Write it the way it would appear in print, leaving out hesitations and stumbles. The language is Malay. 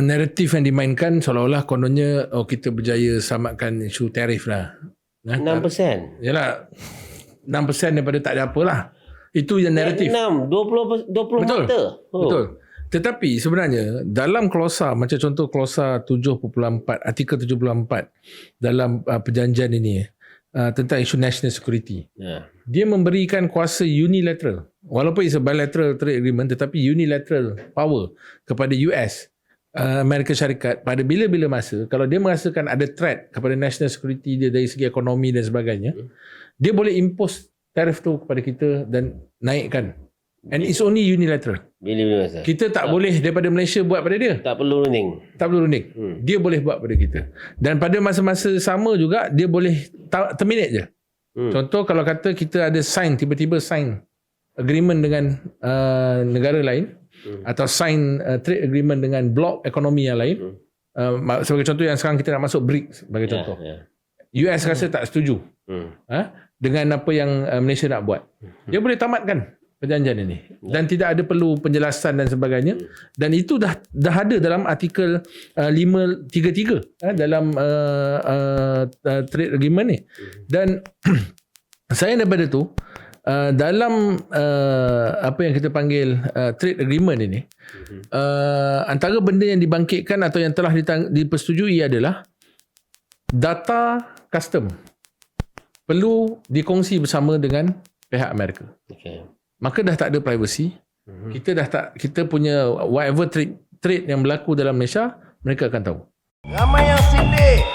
naratif yang dimainkan seolah-olah kononnya kita berjaya selamatkan isu tarif lah. 6%. Yalah, 6% daripada tak ada apalah. Itu yang naratif. 20 Betul. mata. Betul. Tetapi sebenarnya dalam klausa, macam contoh klausa 7.4, artikel 74 dalam perjanjian ini tentang isu national security. Dia memberikan kuasa unilateral. Walaupun it's a bilateral trade agreement, tetapi unilateral power kepada US, Amerika Syarikat, pada bila-bila masa, kalau dia merasakan ada threat kepada national security dia dari segi ekonomi dan sebagainya, dia boleh impose tarif tu kepada kita dan naikkan. And it's only unilateral. Bila-bila masa. Kita tak boleh daripada Malaysia buat pada dia. Tak perlu running. Tak perlu running. Dia boleh buat pada kita. Dan pada masa-masa sama juga, dia boleh terminate je. Contoh kalau kata kita ada tiba-tiba sign agreement dengan negara lain, atau sign trade agreement dengan blok ekonomi yang lain. Sebagai contoh yang sekarang kita nak masuk BRICS sebagai contoh. US rasa tak setuju dengan apa yang Malaysia nak buat. Dia boleh tamatkan perjanjian ini dan tidak ada perlu penjelasan dan sebagainya, dan itu dah ada dalam artikel 533 dalam trade agreement ni. Dan saya daripada tu dalam apa yang kita panggil trade agreement ini, antara benda yang dibangkitkan atau yang telah dipersetujui adalah data custom perlu dikongsi bersama dengan pihak Amerika. Maka dah tak ada privacy. Kita punya whatever trade yang berlaku dalam Malaysia, mereka akan tahu. Ramai yang sindir.